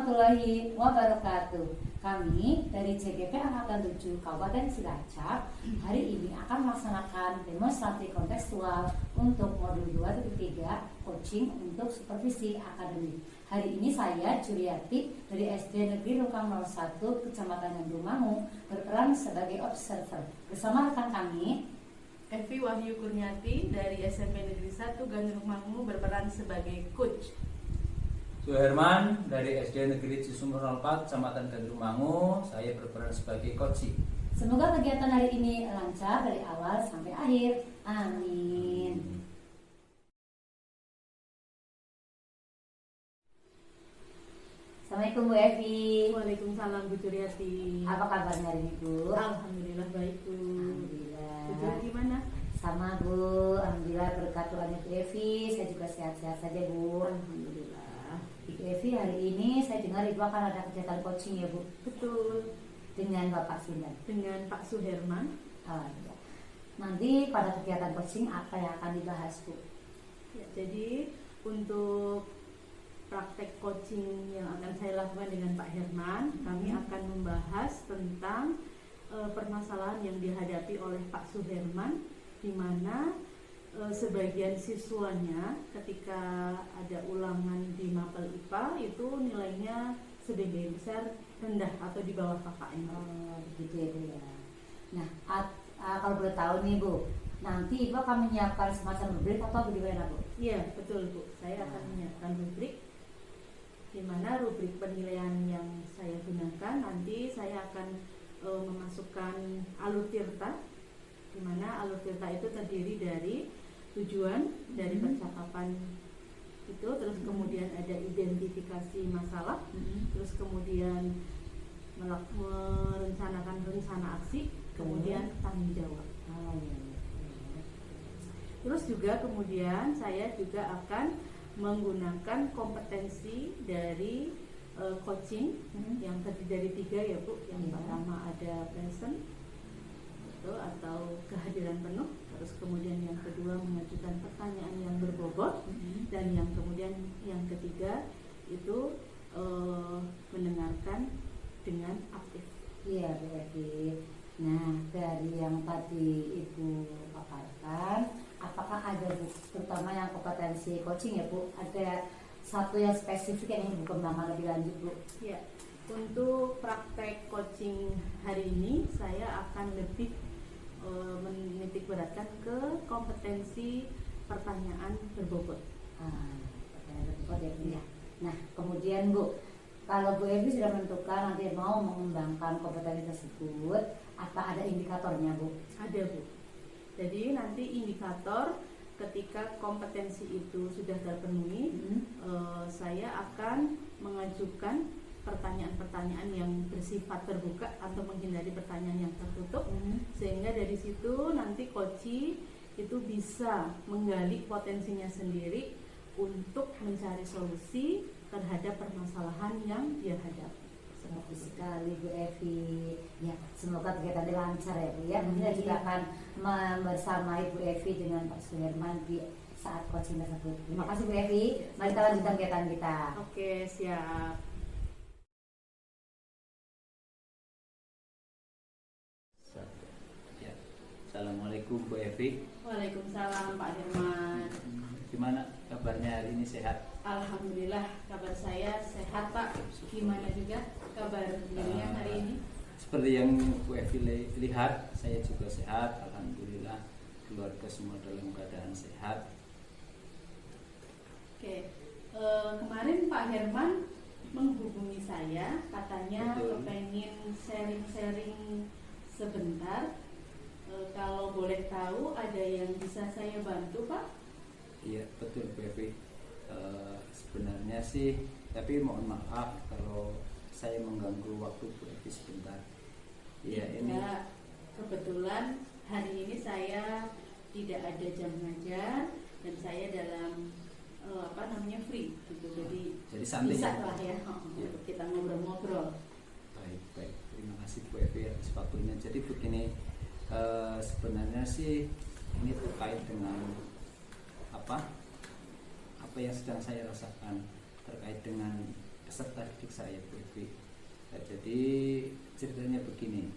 warahmatullahi wabarakatuh. Kami dari CGP Angkatan 7 Kabupaten Cilacap hari ini akan melaksanakan demonstrasi kontekstual untuk modul 2.3 coaching untuk supervisi akademik. Hari ini saya Juriati dari SD Negeri Rungkang 01 Kecamatan Gandrumangu berperan sebagai observer bersama rekan kami Evi Wahyu Kurniati dari SMP Negeri 1 Gandrumangu berperan sebagai coach. Suherman dari SD Negeri Cisumur 04 Kecamatan Gandrumangu, saya berperan sebagai coach. Semoga kegiatan hari ini lancar dari awal sampai akhir. Amin. Assalamualaikum Bu Evi. Waalaikumsalam Bu Juriati. Apa kabarnya hari ini Bu? Alhamdulillah baik Bu. Alhamdulillah. Bu Juri gimana? Sama Bu, Alhamdulillah berkat Tuhan Bu Evi, saya juga sehat-sehat saja Bu. Alhamdulillah. Bu Evi, hari ini saya dengar Ibu akan ada kegiatan coaching ya Bu? Betul. Dengan Bapak Sindan? Dengan Pak Suherman. Oh, iya. Nanti pada kegiatan coaching apa yang akan dibahas Bu? Ya, jadi untuk praktek coaching yang akan saya lakukan dengan Pak Herman, kami akan membahas tentang permasalahan yang dihadapi oleh Pak Suherman, di mana sebagian siswanya ketika ada ulangan di mapel IPA itu nilainya sebagian besar rendah atau di bawah KKM. Oh, begitu ya Bu ya. Nah, kalau boleh tahu nih Bu, nanti Ibu akan menyiapkan semacam rubrik atau bagaimana Bu? Iya, betul Bu. Saya akan menyiapkan rubrik, di mana rubrik penilaian yang saya gunakan nanti saya akan memasukkan alur tirta, di mana alur tirta itu terdiri dari tujuan dari percakapan itu, terus kemudian ada identifikasi masalah, terus kemudian merencanakan rencana aksi, kemudian tanggung jawab. Oh, iya. Terus juga kemudian saya juga akan menggunakan kompetensi dari coaching yang terdiri dari 3 ya Bu. Yang pertama ada present itu atau kehadiran penuh, terus kemudian yang kedua mengajukan pertanyaan yang berbobot, dan yang kemudian yang ketiga itu mendengarkan dengan aktif. Iya Bu Evi. Nah, dari yang tadi Ibu paparkan, apakah ada Bu, terutama yang kompetensi coaching ya Bu, ada satu yang spesifik yang ingin Ibu kembangkan lebih lanjut Bu? Ya, untuk praktek coaching hari ini saya akan lebih menitik beratkan ke kompetensi pertanyaan berbobot. Pertanyaan berbobot ya Bu ya. Nah, kemudian Bu, kalau Bu Evi sudah menentukan nanti mau mengembangkan kompetensi tersebut, apa ada indikatornya Bu? Ada Bu. Jadi nanti indikator ketika kompetensi itu sudah terpenuhi, saya akan mengajukan pertanyaan-pertanyaan yang bersifat terbuka atau menghindari pertanyaan yang tertutup, sehingga dari situ nanti coach itu bisa menggali potensinya sendiri untuk mencari solusi terhadap permasalahan yang dia hadapi. Semoga sekali Bu Evi. Ya, semoga kegiatan lancar ya Bu ya. Kita juga akan bersamai Bu Evi dengan Pak Suherman di saat coaching tersebut. Terima kasih Bu Evi. Mari kita lanjutkan kegiatan kita. Oke, siap. Ya. Assalamualaikum Bu Evi. Waalaikumsalam Pak Herman. Gimana kabarnya hari ini, sehat? Alhamdulillah kabar saya sehat Pak. Gimana juga kabar dirinya hari ini? Seperti yang Bu Evi lihat, saya juga sehat. Alhamdulillah, keluarga semua dalam keadaan sehat. Oke, kemarin Pak Herman menghubungi saya, katanya pengen sharing-sharing sebentar. Kalau boleh tahu ada yang bisa saya bantu Pak? Iya betul Bu Evi. Sebenarnya sih, tapi mohon maaf kalau saya mengganggu waktu Bu Evi sebentar. Iya, ini kebetulan hari ini saya tidak ada jam ngajar dan saya dalam free gitu, jadi santai bisa ya? lah ya untuk kita ngobrol-ngobrol. Baik, terima kasih Bu Evi atas waktunya. Jadi begini, sebenarnya sih ini terkait dengan apa yang sedang saya rasakan terkait dengan peserta didik saya Bu Evi. Nah, jadi ceritanya begini,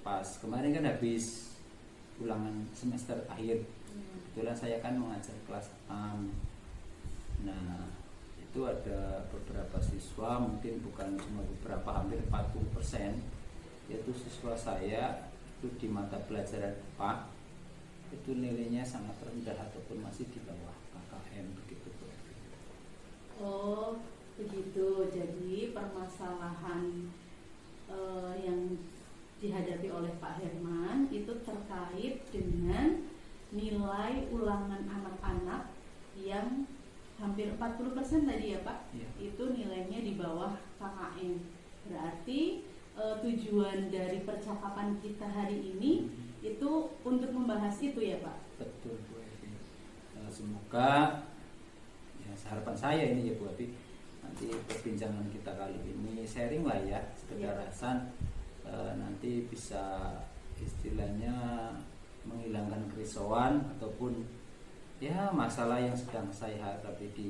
pas kemarin kan habis ulangan semester akhir, kebetulan saya kan mengajar kelas 6. Nah itu ada beberapa siswa, mungkin bukan cuma beberapa, hampir 40%, yaitu siswa saya itu di mata pelajaran IPA itu nilainya sangat rendah ataupun masih di bawah KKM begitu Bu Evi. Oh begitu, jadi permasalahan yang dihadapi oleh Pak Herman itu terkait dengan nilai ulangan anak-anak yang hampir 40% tadi ya Pak, Iya. itu nilainya di bawah KKM. Berarti tujuan dari percakapan kita hari ini itu untuk membahas itu ya Pak? Betul Bu Evi. Semoga ya, harapan saya ini ya Bu Evi, nanti perbincangan kita kali ini sharing lah ya, sekedar Iya. rasan, nanti bisa istilahnya menghilangkan kerisauan ataupun ya masalah yang sedang saya hadapi di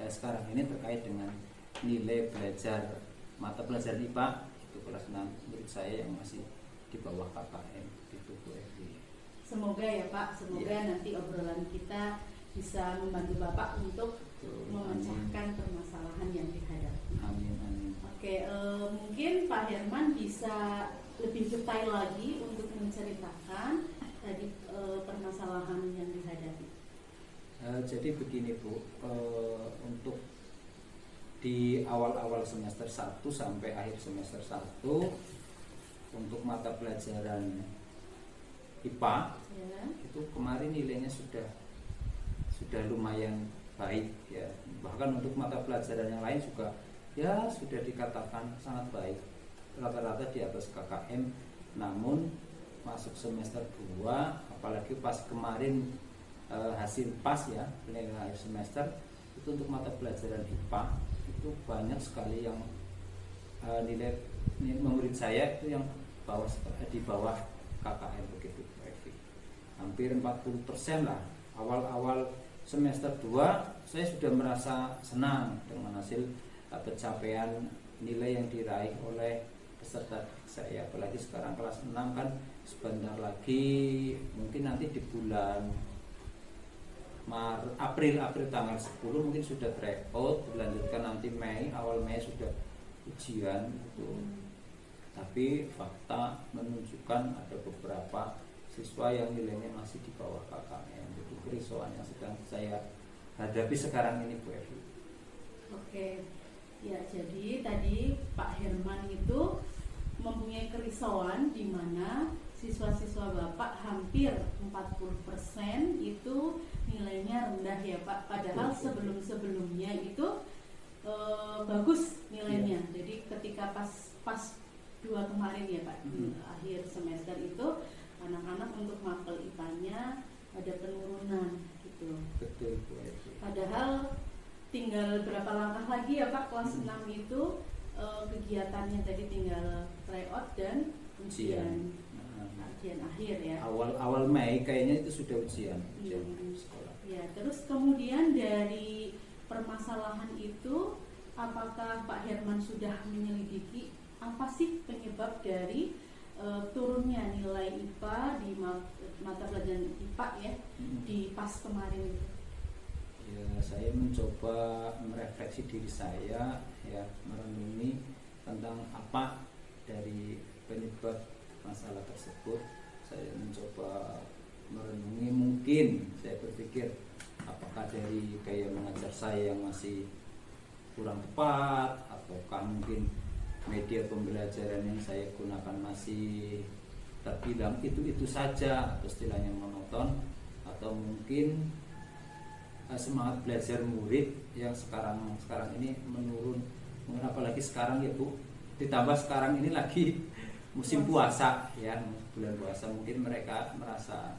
sekarang ini terkait dengan nilai belajar mata pelajaran IPA itu kelas 6 menurut saya yang masih di bawah KKM gitu Bu Evi. Semoga ya Pak, semoga Iya. nanti obrolan kita bisa membantu Bapak untuk Betul, memecahkan permasalahan yang dihadapi. Amin amin. Oke, mungkin Pak Herman bisa lebih detail lagi untuk menceritakan tadi permasalahan yang dihadapi. Jadi begini Bu, untuk di awal-awal semester 1 sampai akhir semester 1 untuk mata pelajaran IPA Ya. itu kemarin nilainya sudah lumayan baik ya. Bahkan untuk mata pelajaran yang lain juga ya sudah dikatakan sangat baik, rata-rata di atas KKM. Namun masuk semester 2 apalagi pas kemarin hasil pas ya nilai akhir semester itu untuk mata pelajaran IPA itu banyak sekali yang nilai murid saya itu yang di bawah KKM begitu Bu Evi. Hampir 40% lah. Awal-awal semester 2 saya sudah merasa senang dengan hasil pencapaian nilai yang diraih oleh peserta saya, apalagi sekarang kelas 6 kan sebentar lagi mungkin nanti di bulan April tanggal 10 mungkin sudah tryout, dilanjutkan nanti Mei, awal Mei sudah ujian gitu. Tapi fakta menunjukkan ada beberapa siswa yang nilainya masih di bawah KKM. Itu kerisauan yang sedang saya hadapi sekarang ini Bu Evi. Oke, ya jadi tadi Pak Herman itu mempunyai kerisauan di mana siswa-siswa Bapak hampir 40% itu nilainya rendah ya Pak. Padahal sebelum-sebelumnya itu bagus nilainya. Iya. Jadi ketika pas 2 kemarin ya Pak, di akhir semester itu anak-anak untuk mapel IPA-nya ada penurunan gitu. Betul Bu Evi. Padahal tinggal berapa langkah lagi ya Pak, kelas 6 itu kegiatannya tadi tinggal tryout dan ujian akhir ya. Awal Mei kayaknya itu sudah ujian sekolah. Ya, terus kemudian dari permasalahan itu, apakah Pak Herman sudah menyelidiki apa sih penyebab dari turunnya nilai IPA di mata pelajaran IPA ya di pas kemarin itu? Ya, saya mencoba merefleksi diri saya ya, merenungi tentang apa dari penyebab masalah tersebut. Saya mencoba merenungi, mungkin saya berpikir apakah dari gaya mengajar saya yang masih kurang tepat, ataukah mungkin media pembelajaran yang saya gunakan masih terbilang itu saja atau istilahnya monoton, atau mungkin semangat belajar murid yang sekarang ini menurun. Mungkin apalagi sekarang ya Bu, ditambah sekarang ini lagi musim puasa ya, bulan puasa, mungkin mereka merasa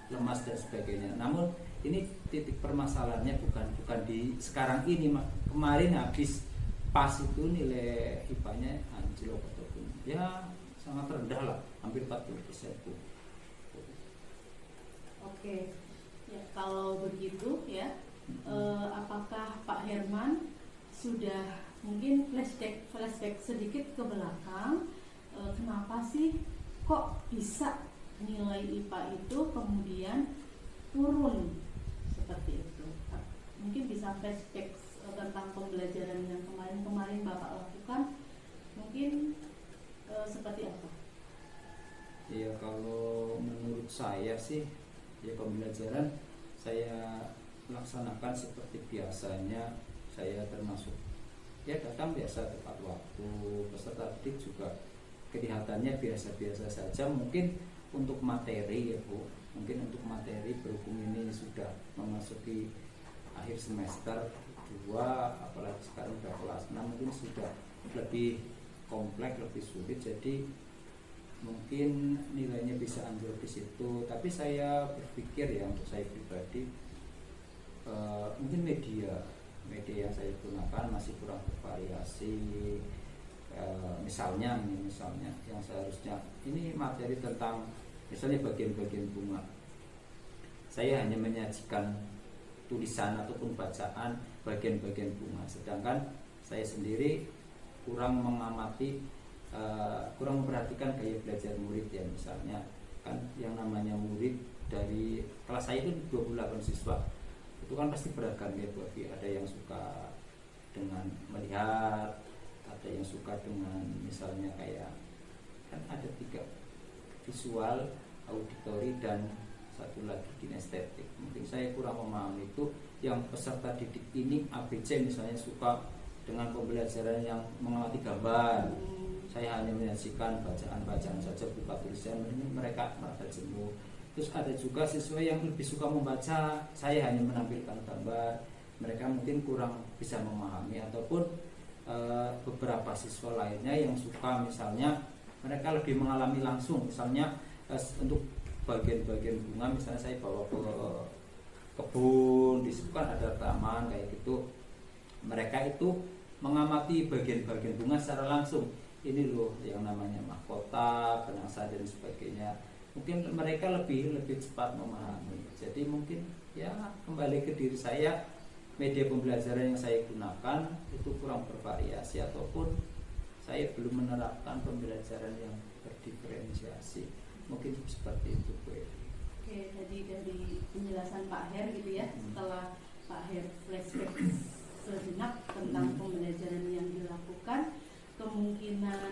lemas dan sebagainya. Namun ini titik permasalahannya bukan di sekarang ini. Kemarin habis pas itu nilai IPA-nya anjlok ataupun ya sangat rendah lah, hampir 40% Bu. Oke, ya kalau begitu ya, apakah Pak Herman sudah mungkin flashback sedikit ke belakang. Kenapa sih kok bisa nilai IPA itu kemudian turun seperti itu? Mungkin bisa flashback tentang pembelajaran yang kemarin Bapak lakukan, mungkin seperti apa? Ya kalau menurut saya sih ya pembelajaran saya laksanakan seperti biasanya. Saya termasuk ya datang biasa tepat waktu, peserta didik juga kelihatannya biasa-biasa saja. Mungkin untuk materi ya Bu, mungkin untuk materi berhubung ini sudah memasuki akhir semester 2, apalagi sekarang udah kelas 6, mungkin sudah lebih kompleks, lebih sulit, jadi mungkin nilainya bisa anjlok di situ. Tapi saya berpikir ya untuk saya pribadi mungkin media yang saya gunakan masih kurang bervariasi. Misalnya yang seharusnya ini materi tentang misalnya bagian-bagian bunga, saya hanya menyajikan tulisan ataupun bacaan bagian-bagian bunga, sedangkan saya sendiri kurang mengamati, kurang memperhatikan gaya belajar murid ya. Misalnya kan yang namanya murid dari kelas saya itu 28 siswa, itu kan pasti beragam ya Bu Evi. Ada yang suka dengan melihat, ada yang suka dengan misalnya kayak kan ada 3, visual, auditori, dan satu lagi kinestetik. Mungkin saya kurang memahami itu. Yang peserta didik ini ABC misalnya suka dengan pembelajaran yang mengamati gambar, saya hanya menyajikan bacaan-bacaan saja, buka tulisan, mereka merasa jenuh. Terus ada juga siswa yang lebih suka membaca, saya hanya menampilkan gambar, mereka mungkin kurang bisa memahami. Ataupun beberapa siswa lainnya yang suka misalnya mereka lebih mengalami langsung, misalnya untuk bagian-bagian bunga misalnya saya bawa ke kebun, di situ kan ada taman kayak gitu, mereka itu mengamati bagian-bagian bunga secara langsung. Ini loh yang namanya mahkota, benangsa dan sebagainya. Mungkin mereka lebih cepat memahami. Jadi mungkin ya kembali ke diri saya, media pembelajaran yang saya gunakan itu kurang bervariasi, ataupun saya belum menerapkan pembelajaran yang berdiferensiasi. Mungkin seperti itu Bu. Oke, tadi dari penjelasan Pak Her gitu ya, setelah Pak Her flashback sejenak tentang pembelajaran yang dilakukan, kemungkinan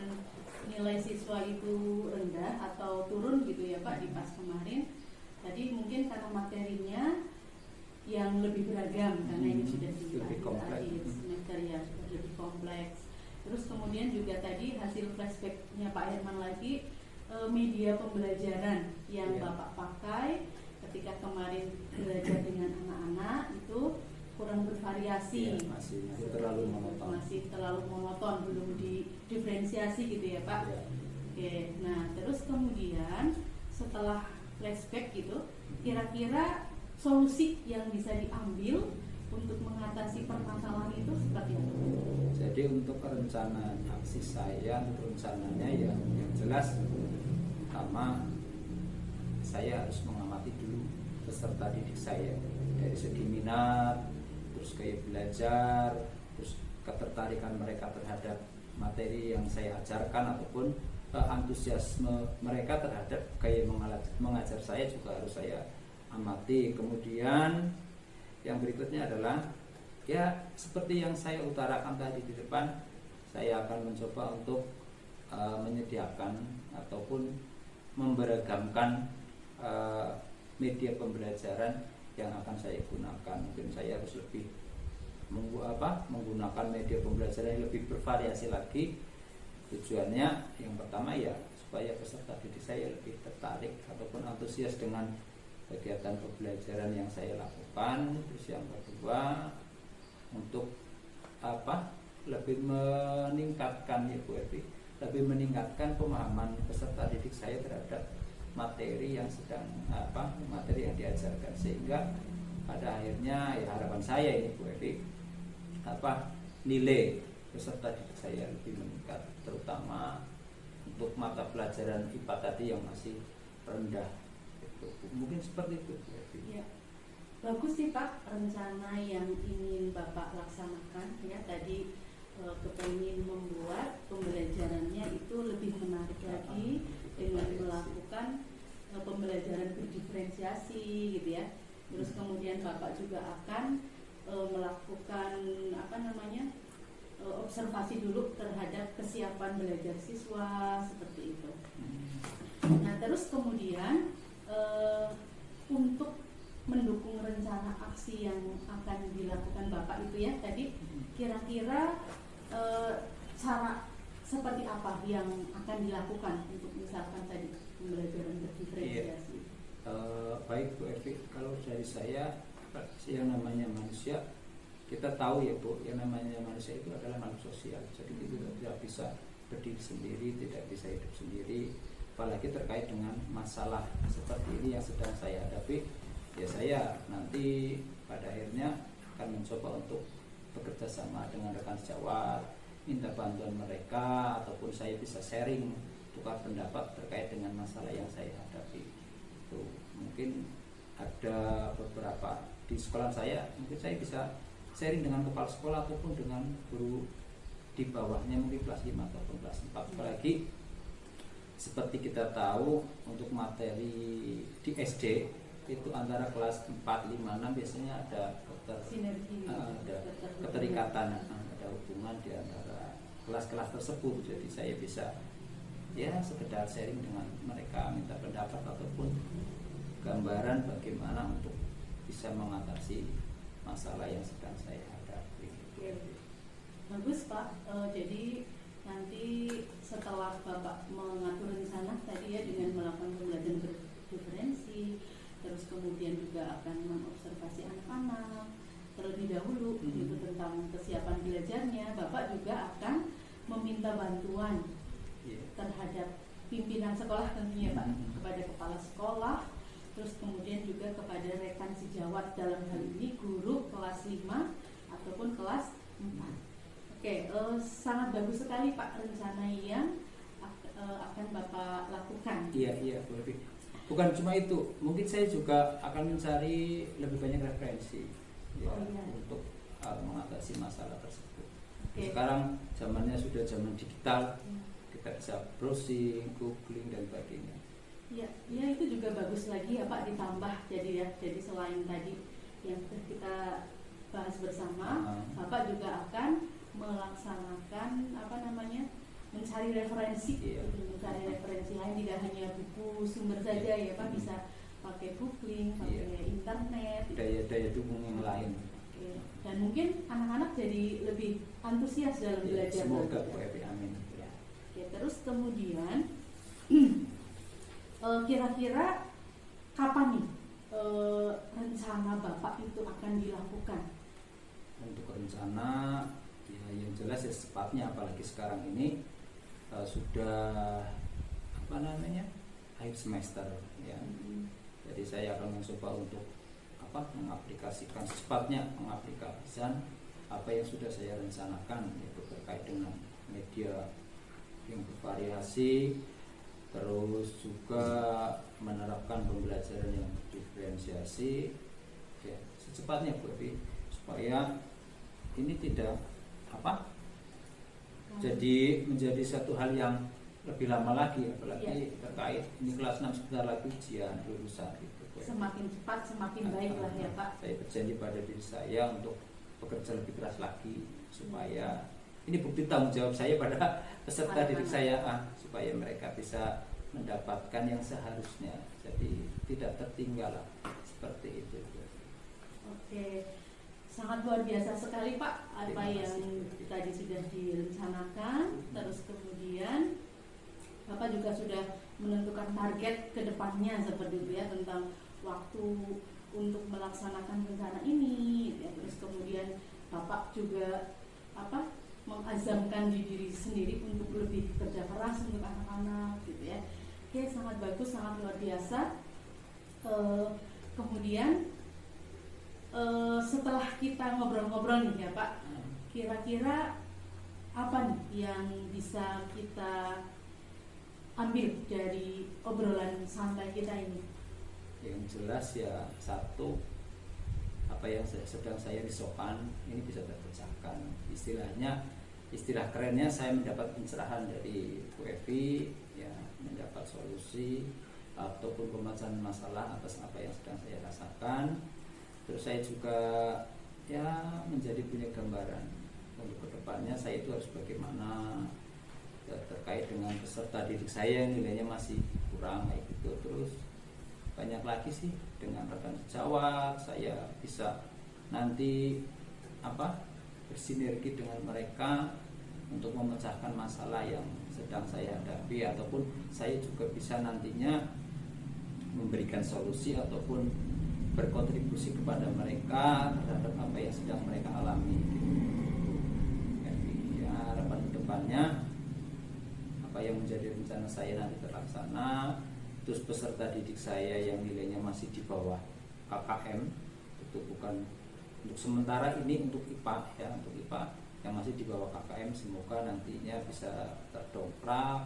nilai siswa itu rendah atau turun gitu ya Pak di pas kemarin. Tadi mungkin karena materinya yang lebih beragam, karena ini sudah di akhir semester ya, sudah lebih kompleks. Terus kemudian juga tadi hasil flashbacknya Pak Herman lagi, media pembelajaran yang Bapak pakai ketika kemarin belajar dengan anak-anak itu kurang bervariasi, masih terlalu monoton, belum didiferensiasi gitu ya Pak. Oke, nah terus kemudian setelah flashback gitu, kira-kira solusi yang bisa diambil untuk mengatasi permasalahan itu seperti apa? Jadi untuk rencana aksi saya, rencananya ya yang jelas, pertama saya harus mengamati dulu peserta didik saya dari segi minat, terus gaya belajar, terus ketertarikan mereka terhadap materi yang saya ajarkan, ataupun antusiasme mereka terhadap gaya mengajar saya juga harus saya amati. Kemudian yang berikutnya adalah ya seperti yang saya utarakan tadi di depan, saya akan mencoba untuk menyediakan ataupun memberagamkan media pembelajaran yang akan saya gunakan. Mungkin saya harus lebih menggunakan media pembelajaran yang lebih bervariasi lagi. Tujuannya yang pertama ya supaya peserta didik saya lebih tertarik ataupun antusias dengan kegiatan pembelajaran yang saya lakukan. Terus yang kedua untuk lebih meningkatkan ya Bu Evi, lebih meningkatkan pemahaman peserta didik saya terhadap materi yang materi yang diajarkan, sehingga pada akhirnya ya harapan saya ini Bu Evi, nilai peserta didik saya lebih meningkat, terutama untuk mata pelajaran IPA tadi yang masih rendah. Mungkin seperti itu Bu Evi. Ya. Bagus sih Pak rencana yang ingin Bapak laksanakan ya. Tadi kepengen membuat pembelajarannya itu lebih menarik lagi dengan melakukan pembelajaran berdiferensiasi gitu ya. Terus kemudian Bapak juga akan melakukan observasi dulu terhadap kesiapan belajar siswa seperti itu. Nah terus kemudian untuk mendukung rencana aksi yang akan dilakukan Bapak itu ya tadi, kira-kira cara seperti apa yang akan dilakukan untuk misalkan tadi pembelajaran berdiferensiasi? Baik Bu Evi, kalau dari saya yang namanya manusia, kita tahu ya Bu, yang namanya manusia itu adalah makhluk sosial. Jadi itu tidak bisa berdiri sendiri, tidak bisa hidup sendiri, apalagi terkait dengan masalah seperti ini yang sedang saya hadapi. Ya saya nanti pada akhirnya akan mencoba untuk bekerja sama dengan rekan sejawat, minta bantuan mereka, ataupun saya bisa sharing, tukar pendapat terkait dengan masalah yang saya hadapi. Itu mungkin ada beberapa di sekolah saya, mungkin saya bisa sharing dengan kepala sekolah ataupun dengan guru di bawahnya, mungkin kelas 5 ataupun kelas 4. Apalagi seperti kita tahu untuk materi di SD itu antara kelas 4, 5, 6 biasanya ada ada keterikatan, ada hubungan di antara kelas-kelas tersebut. Jadi saya bisa ya sekedar sharing dengan mereka, minta pendapat ataupun gambaran bagaimana untuk bisa mengatasi masalah yang sedang saya hadapi. Bagus Pak. Jadi nanti setelah Bapak mengatur rencana tadi ya dengan melakukan pembelajaran berdiferensi, terus kemudian juga akan mengobservasi anak-anak terlebih dahulu itu tentang kesiapan belajarnya, Bapak juga akan meminta bantuan terhadap pimpinan sekolah tentunya Pak, kepada kepala sekolah, terus kemudian juga kepada rekan sejawat, dalam hal ini guru kelas 5 ataupun kelas 4. Oke, sangat bagus sekali Pak rencana yang akan Bapak lakukan. Iya, boleh. Bukan cuma itu, mungkin saya juga akan mencari lebih banyak referensi untuk mengatasi masalah tersebut. Sekarang zamannya sudah zaman digital, kita bisa browsing, googling dan sebagainya. Ya itu juga bagus lagi ya Pak, ditambah jadi selain tadi yang kita bahas bersama, Bapak juga akan melaksanakan mencari referensi, mencari referensi lain, tidak hanya buku sumber saja ya Pak, bisa pakai googling, pakai internet, daya dukung yang lain. Dan mungkin anak-anak jadi lebih antusias dalam belajar. Semoga Bu Evi, amin. Terus kemudian kira-kira kapan nih rencana Bapak itu akan dilakukan? Untuk rencana ya yang jelas ya secepatnya, apalagi sekarang ini sudah akhir semester ya. Jadi saya akan mencoba untuk secepatnya mengaplikasikan apa yang sudah saya rencanakan, yaitu terkait dengan media yang bervariasi, terus juga menerapkan pembelajaran yang diferensiasi ya secepatnya Bu Evi, supaya ini tidak jadi menjadi satu hal yang lebih lama lagi, apalagi terkait ini kelas 6 sebentar lagi ujian lulusan gitu. Semakin cepat semakin baik lah ya Pak. Saya berjanji pada diri saya untuk bekerja lebih keras lagi, supaya ini bukti tanggung jawab saya pada peserta didik saya, supaya mereka bisa mendapatkan yang seharusnya, jadi tidak tertinggal lah, seperti itu. Oke, sangat luar biasa sekali Pak apa yang tadi sudah direncanakan. Terus kemudian Bapak juga sudah menentukan target ke depannya seperti itu ya, tentang waktu untuk melaksanakan rencana ini ya. Terus kemudian Bapak juga mengazamkan diri sendiri untuk lebih kerja keras untuk anak-anak gitu ya. Oke, sangat bagus, sangat luar biasa. Kemudian setelah kita ngobrol-ngobrol nih ya Pak, kira-kira apa nih yang bisa kita ambil dari obrolan santai kita ini? Yang jelas ya satu, apa yang sedang saya risaukan ini bisa terpecahkan. Istilahnya istilah kerennya saya mendapat pencerahan dari Bu Evi, ya, mendapat solusi ataupun pemecahan masalah atas apa yang sedang saya rasakan. Terus saya juga ya menjadi punya gambaran untuk kedepannya saya itu harus bagaimana, ya, terkait dengan peserta didik saya yang nilainya masih kurang kayak gitu. Terus banyak lagi sih, dengan rekan sejawat saya bisa nanti bersinergi dengan mereka untuk memecahkan masalah yang sedang saya hadapi, ataupun saya juga bisa nantinya memberikan solusi ataupun berkontribusi kepada mereka terhadap apa yang sedang mereka alami. Jadi ya, harapan kedepannya apa yang menjadi rencana saya nanti terlaksana. Terus peserta didik saya yang nilainya masih di bawah KKM, itu bukan untuk sementara ini, untuk IPA ya, untuk IPA yang masih di bawah KKM, semoga nantinya bisa terdongkrak,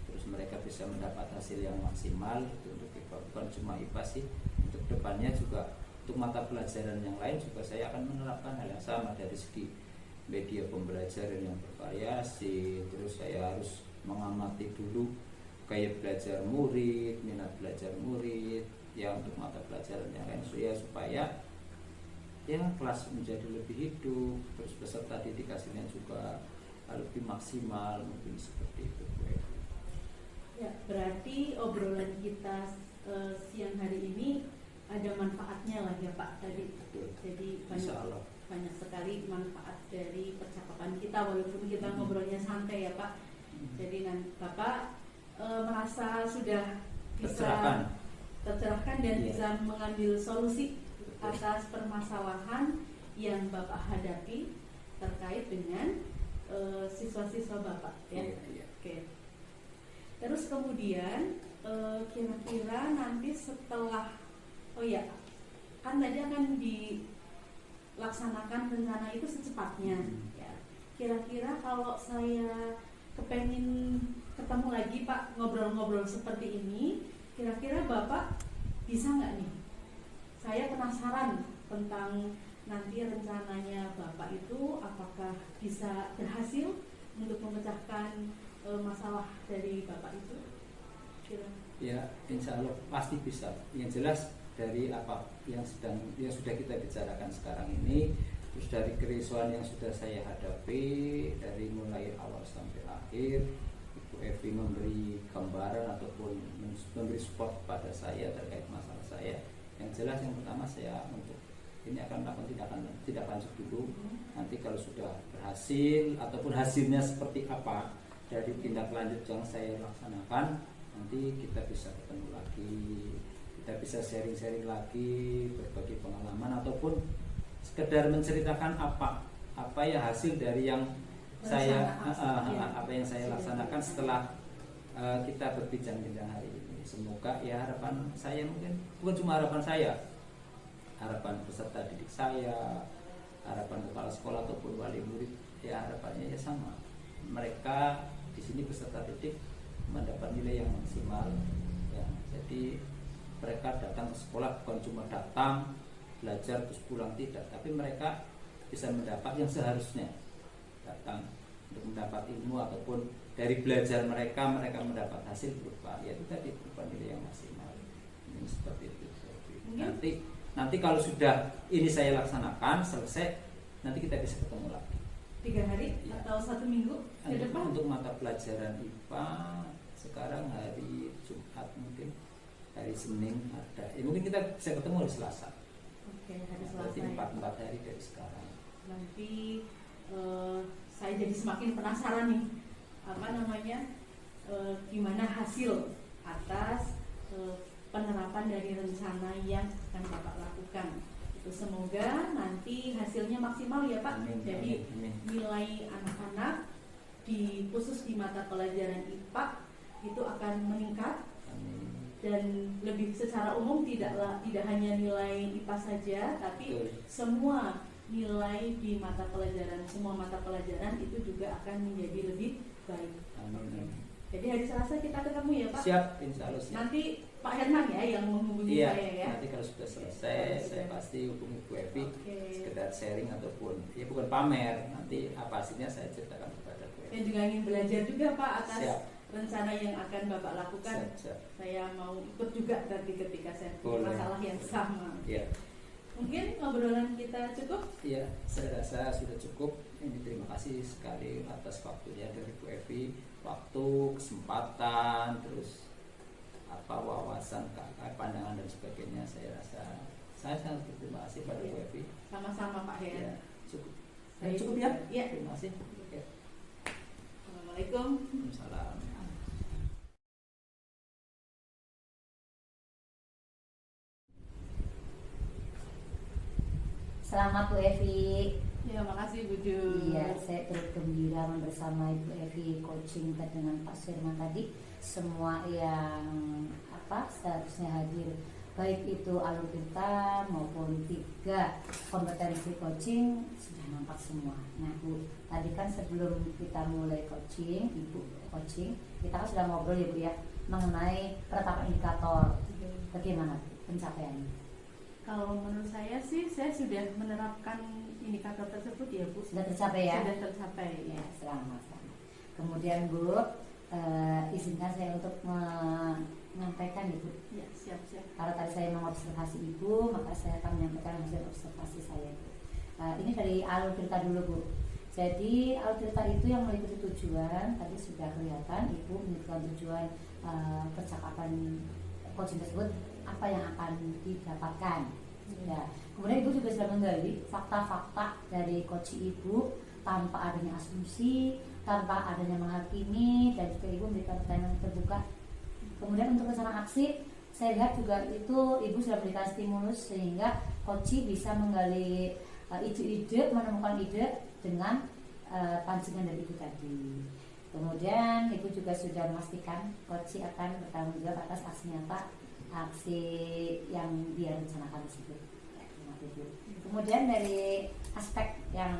terus mereka bisa mendapat hasil yang maksimal. Itu untuk IPA, bukan cuma IPA sih, untuk depannya juga untuk mata pelajaran yang lain juga saya akan menerapkan hal yang sama dari segi media pembelajaran yang bervariasi. Terus saya harus mengamati dulu gaya belajar murid, minat belajar murid ya, untuk mata pelajaran yang lain supaya ya kelas menjadi lebih hidup, terus peserta didik hasilnya juga lebih maksimal, mungkin seperti itu. Ya, berarti obrolan kita siang hari ini ada manfaatnya lah ya Pak tadi. Betul. Jadi Insya Allah. banyak sekali manfaat dari percakapan kita, walaupun kita ngobrolnya santai ya Pak. Jadi nanti Bapak merasa sudah bisa tercerahkan dan Iya. bisa mengambil solusi atas permasalahan yang Bapak hadapi terkait dengan siswa-siswa Bapak ya. Iya. Oke. Terus kemudian kira-kira nanti setelah kan tadi akan dilaksanakan rencana itu secepatnya ya. Kira-kira kalau saya kepengen ketemu lagi Pak, ngobrol-ngobrol seperti ini, kira-kira Bapak bisa nggak nih? Saya penasaran tentang nanti rencananya Bapak itu apakah bisa berhasil untuk memecahkan masalah dari Bapak itu? Ya, insya Allah pasti bisa. Yang jelas dari apa yang sudah kita bicarakan sekarang ini, terus dari kerisauan yang sudah saya hadapi dari mulai awal sampai akhir, Ibu Evi memberi gambaran ataupun memberi support kepada saya terkait masalah saya. Yang jelas yang pertama saya untuk ini akan melakukan tidak lanjut dulu. Nanti kalau sudah berhasil ataupun hasilnya seperti apa dari tindak lanjut yang saya laksanakan, nanti kita bisa ketemu lagi, kita bisa sharing-sharing lagi, berbagi pengalaman ataupun sekedar menceritakan apa ya hasil dari yang apa yang saya laksanakan setelah kita berbincang-bincang hari ini. Semoga ya harapan saya, mungkin bukan cuma harapan saya, harapan peserta didik saya, harapan kepala sekolah ataupun wali murid, ya harapannya ya sama. Mereka di sini peserta didik mendapat nilai yang maksimal ya. Jadi mereka datang ke sekolah bukan cuma datang belajar terus pulang, tidak, tapi mereka bisa mendapat yang seharusnya, datang untuk mendapat ilmu ataupun dari belajar mereka mendapat hasil berupa yaitu tadi berupa nilai yang maksimal. Ini seperti itu. Nanti kalau sudah ini saya laksanakan selesai, nanti kita bisa ketemu lagi 3 hari ya. Atau 1 minggu ke depan? Untuk mata pelajaran IPA sekarang hari Jumat, mungkin hari Senin ada mungkin kita bisa ketemu hari Selasa. Oke, hari Berarti Selasa. 4 hari dari sekarang. Nanti saya jadi semakin penasaran nih gimana hasil atas penerapan dari rencana yang akan Bapak lakukan. Itu semoga nanti hasilnya maksimal ya Pak. Amin, Jadi amin. nilai anak-anak khusus di mata pelajaran IPA itu akan meningkat. Amin. Dan lebih secara umum tidak hanya nilai IPA saja, tapi Betul. semua nilai di semua mata pelajaran itu juga akan menjadi lebih baik. Amin. Jadi hari Selasa kita ketemu ya Pak. Siap, insya Allah siap. Nanti Pak Herman ya yang menghubungi Iya, saya ya. nanti kalau sudah selesai saya pasti hubungi Bu Evi Oke. sekedar sharing ataupun ya bukan pamer, nanti apa hasilnya saya ceritakan kepada Bu Evi. Dan juga ingin belajar juga Pak atas Siap. rencana yang akan Bapak lakukan. Siap. Saya mau ikut juga nanti ketika saya punya Boleh. masalah yang sama. Iya. Mungkin obrolan kita cukup. Iya, saya rasa sudah cukup. Ini terima kasih sekali atas waktunya dari Bu Evi, waktu, kesempatan, terus apa wawasan, pandangan dan sebagainya. Saya rasa saya sangat berterima kasih pada Bu Evi. Sama-sama Pak Her. Ya, cukup. Saya Cukup ya? Iya. Terima kasih. Oke. Assalamualaikum. Salam. Selamat Bu Evi. Ya, makasih Bu Ju. Iya, saya turut gembira bersama Ibu Evi coaching dengan Pak Firman tadi. Semua yang seharusnya hadir, baik itu alur kita maupun 3 kompetensi coaching sudah nampak semua. Nah Bu, tadi kan sebelum kita mulai coaching, Ibu coaching, kita kan sudah ngobrol ya Bu ya mengenai penetapan indikator. Bagaimana pencapaiannya? Kalau menurut saya sih, saya sudah menerapkan indikator tersebut ya Bu. Sudah tercapai ya? Sudah tercapai Ya, selamat. Kemudian Bu, izinkan saya untuk menyampaikan Ibu. Ya, siap-siap. Kalau tadi saya mengobservasi Ibu, maka saya akan menyampaikan hasil observasi saya Bu. Ini dari alur cerita dulu Bu. Jadi alur cerita itu yang meliputi tujuan, tadi sudah kelihatan Ibu menentukan tujuan percakapan coaching tersebut, apa yang akan didapatkan. Ya. Kemudian Ibu juga sudah menggali fakta-fakta dari coaching Ibu tanpa adanya asumsi, tanpa adanya menghakimi, dan juga Ibu memberikan pertanyaan terbuka. Kemudian untuk rencana aksi, saya lihat juga itu Ibu sudah memberikan stimulus sehingga coaching bisa menggali ide-ide, menemukan ide dengan pancingan dari Ibu tadi. Kemudian Ibu juga sudah memastikan coaching akan bertanggung jawab atas aksi nyata, aksi yang dia rencanakan tersebut. Kemudian dari aspek yang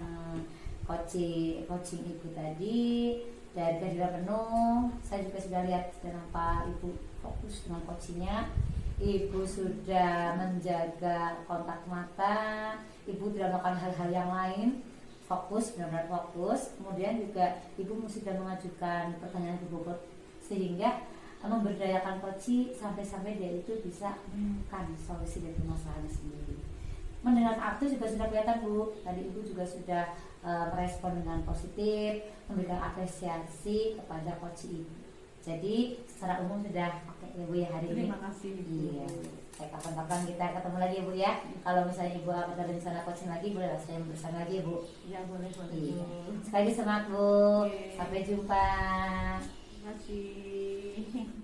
coaching Ibu tadi, dari kehadiran penuh, saya juga sudah lihat kenapa Ibu fokus dengan coachingnya. Ibu sudah menjaga kontak mata, Ibu tidak melakukan hal-hal yang lain, fokus, benar-benar fokus. Kemudian juga Ibu sudah mengajukan pertanyaan berbobot sehingga memberdayakan coaching sampai-sampai dia itu bisa menemukan solusi dari permasalahannya sendiri. Mendengar aktif juga sudah kelihatan Bu, tadi Ibu juga sudah merespon dengan positif, memberikan apresiasi kepada coaching Ibu. Jadi secara umum sudah pakai Ibu ya hari ini. Terima kasih Ibu. Iya. Kapan-kapan kita ketemu lagi Bu ya. Kalau misalnya Ibu ada rencana coaching lagi, boleh saya bersama lagi Bu. Ya, boleh. Iya. Sekali lagi semangat Bu. Oke. Sampai jumpa. Terima kasih.